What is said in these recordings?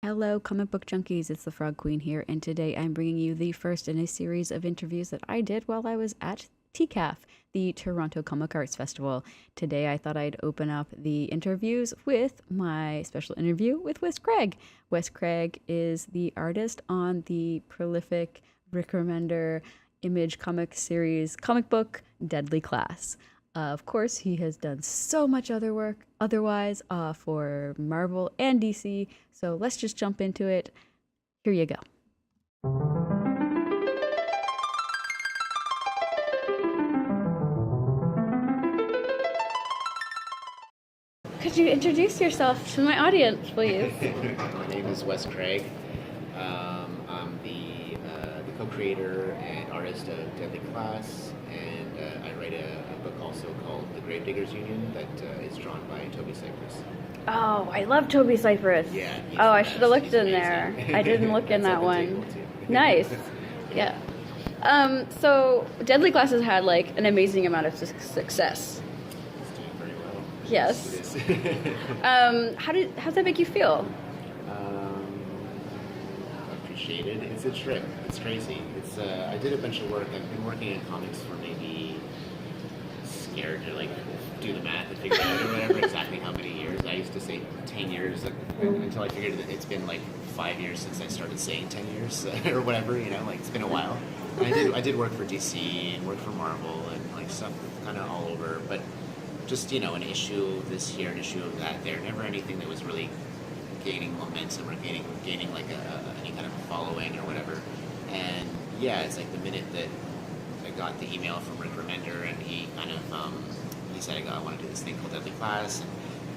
Hello, Comic Book Junkies. It's the Frog Queen here, and today I'm bringing you the first in a series of interviews that I did while I was at TCAF, the Toronto Comic Arts Festival. Today I thought I'd open up the interviews with my special interview with Wes Craig. Wes Craig is the artist on the prolific Rick Remender image comic series comic book Deadly Class. Of course, he has done so much other work otherwise for Marvel and DC. So let's just jump into it. Here you go. Could you introduce yourself to my audience, please? My name is Wes Craig. I'm the co-creator and artist of Deadly Class, and I write a book also called The Gravediggers Union that is drawn by Toby Cypress. Oh, I love Toby Cypress. Yeah. Oh, I should have looked in there. I didn't look in that one. Nice. Yeah. So Deadly Class has had like an amazing amount of success. It's doing very well. Yes. It is. How's that make you feel? Appreciated. It's a trip. It's crazy. I did a bunch of work. I've been working in comics for maybe scared to like do the math and figure out or whatever exactly how many years. I used to say 10 years until I figured that it's been like 5 years since I started saying 10 years or whatever, like it's been a while. And I did work for DC and work for Marvel and like stuff kind of all over, but just, an issue this here, an issue of that there, never anything that was really gaining momentum or gaining like any kind of following or whatever. And yeah, it's like the minute that I got the email from Rick Remender and he kind of he said I want to do this thing called Deadly Class, and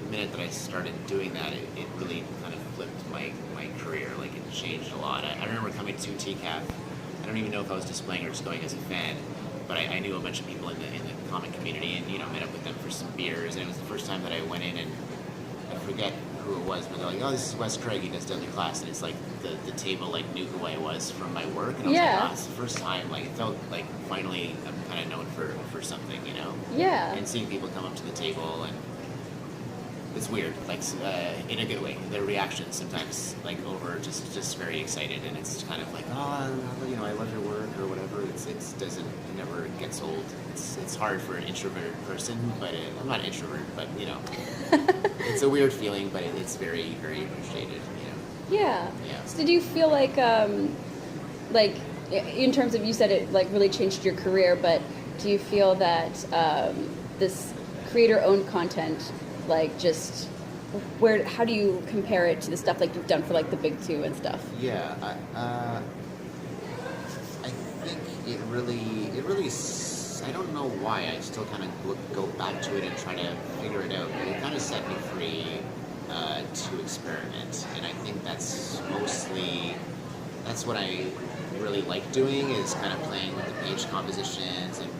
the minute that I started doing that, it really kind of flipped my career. Like it changed a lot. I remember coming to TCAF. I don't even know if I was displaying or just going as a fan, but I knew a bunch of people in the comic community and met up with them for some beers, and it was the first time that I went in, and I forget who it was, but they're like, oh, this is Wes Craig, he does Deadly Class, and it's like the table like knew who I was from my work, and I was like, oh, it's the first time, like it felt like finally I'm kind of known for something, Yeah. and seeing people come up to the table, and it's weird, like in a good way. Their reactions sometimes like over just very excited, and it's kind of like, oh, I love your work or whatever. It never gets old. It's hard for an introverted person, but I'm not an introvert, but it's a weird feeling, but it's very very appreciated. Yeah. Yeah. So did you feel like in terms of, you said it like really changed your career, but do you feel that this creator-owned content, like just how do you compare it to the stuff like you've done for like the big two and stuff? Yeah, I think it really. I don't know why. I still kind of go back to it and try to figure it out. But it kind of set me free to experiment, and I think that's what I really like doing, is kind of playing with the page compositions and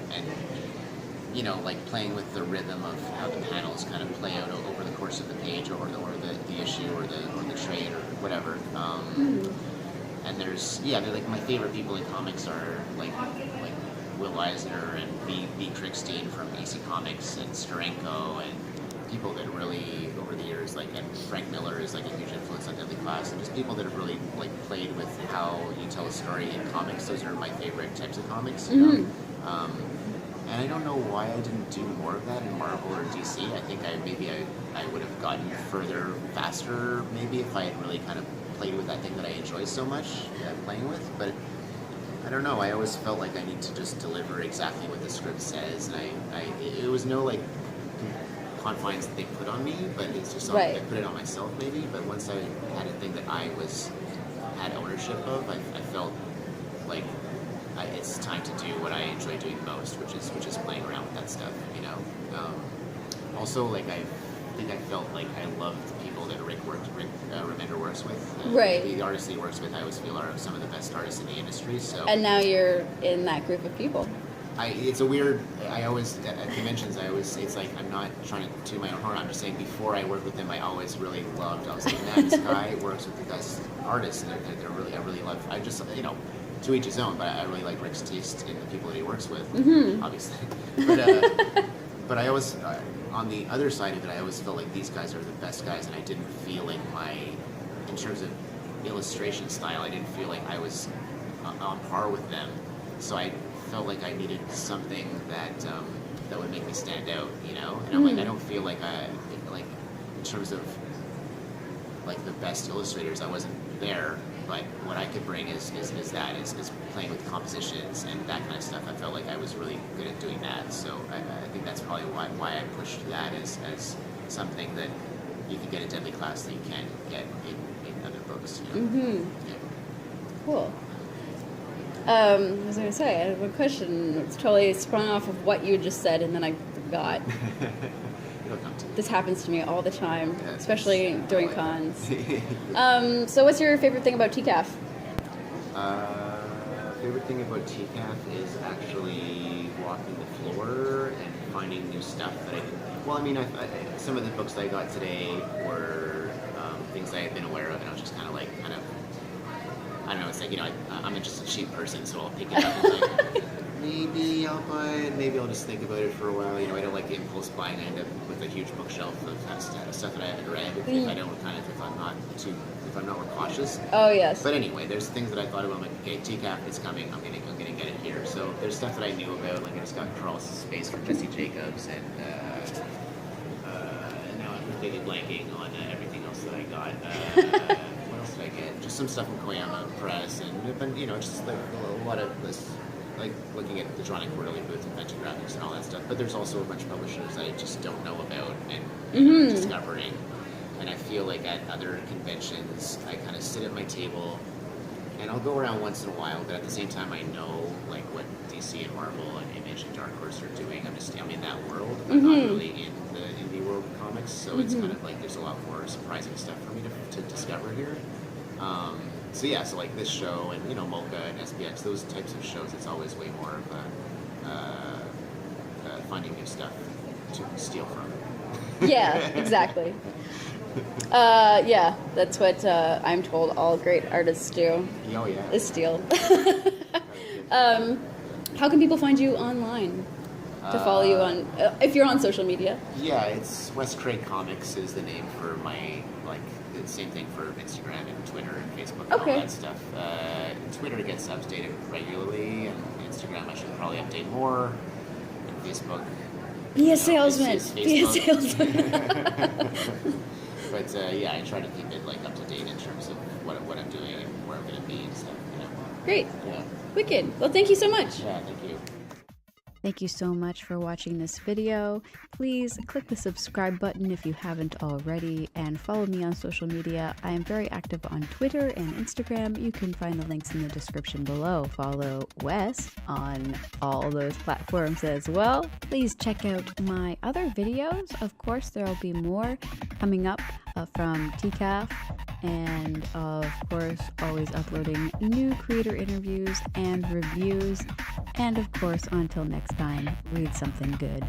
like playing with the rhythm of how the panels kind of play out over the course of the page or the issue or the trade or whatever. And they're like my favorite people in comics are like Will Eisner and B. Krickstein from AC Comics and Steranko, and people that really over the years, like, and Frank Miller is like a huge influence on Deadly Class, and just people that have really like played with how you tell a story in comics. Those are my favorite types of comics. And I don't know why I didn't do more of that in Marvel or DC. I think I would have gotten further faster maybe if I had really kind of played with that thing that I enjoy so much playing with. But I don't know. I always felt like I need to just deliver exactly what the script says, and it was no like confines that they put on me, but it's just something I put it on myself maybe. But once I had a thing that I had ownership of, I felt like it's time to do what I enjoy doing most, which is playing around with that stuff, Also, like I think I felt like I loved the people that Rick Remender works with. The artists he works with, I always feel are some of the best artists in the industry. So. And now you're in that group of people. It's a weird. I always at conventions. It's like I'm not trying to toot my own horn. I'm just saying before I worked with him, I always really loved. I was like, man, this guy works with the best artists, and they're really. I really love. I just to each his own, but I really like Rick's taste in the people that he works with, obviously. But I always, on the other side of it, I always felt like these guys are the best guys, and I didn't feel like in terms of illustration style, I didn't feel like I was on par with them. So I felt like I needed something that would make me stand out, you know. And I'm like, I don't feel like in terms of like the best illustrators, I wasn't there. But what I could bring is playing with compositions and that kind of stuff. I felt like I was really good at doing that. So I think that's probably why I pushed that as something that you can get in Deadly Class that you can't get in other books. You know? Yeah. Cool. I was going to say, I have a question. It's totally sprung off of what you just said, and then I forgot. It'll come to me. This happens to me all the time, Yeah, especially during cons. So what's your favorite thing about TCAF? Favorite thing about TCAF is actually walking the floor and finding new stuff that I didn't. Well, I mean, some of the books that I got today were things that I had been aware of, and I was just kind of, I don't know, it's like, you know, I'm just a cheap person, so I'll pick it up and like, maybe I'll buy it, maybe I'll just think about it for a while. You know, I don't like the impulse buying. I end up with a huge bookshelf of stuff that I haven't read if I'm not more cautious. Oh, yes. But anyway, there's things that I thought about, like, okay, TCAF, it's coming, I'm gonna get it here. So there's stuff that I knew about, like I just got Carl's Space from Jesse Jacobs, and now I'm completely blanking on everything else that I got. What else did I get? Just some stuff from Koyama Press, and you know, just like a lot of this, like looking at the Dronic Quarterly booth and Venture Graphics and all that stuff. But there's also a bunch of publishers that I just don't know about and discovering. And I feel like at other conventions, I kind of sit at my table, and I'll go around once in a while, but at the same time, I know like what DC and Marvel and Image and Dark Horse are doing. I'm in that world. I'm not really in the indie world of comics, so it's kind of like there's a lot more surprising stuff for me to discover here. So yeah, so like this show and, you know, Mocha and SPX, those types of shows, it's always way more of finding new stuff to steal from. Yeah, exactly. Yeah, that's what I'm told all great artists do. Oh yeah. Is steal. How can people find you online? To follow you on, if you're on social media? Yeah, it's WES CRAIG Comics is the name for my, like, the same thing for Instagram and Twitter and Facebook and all that stuff. Twitter gets updated regularly, and Instagram I should probably update more, and Facebook. Be a salesman. Be a salesman. But yeah, I try to keep it like up to date in terms of what I'm doing and where I'm going to be and stuff. You know. Great. Yeah. Wicked. Well, thank you so much. Yeah, thank you. Thank you so much for watching this video. Please click the subscribe button if you haven't already, and follow me on social media. I am very active on Twitter and Instagram. You can find the links in the description below. Follow Wes on all those platforms as well. Please check out my other videos. Of course, there will be more coming up from TCAF, and of course always uploading new creator interviews and reviews. And of course, until next time, read something good.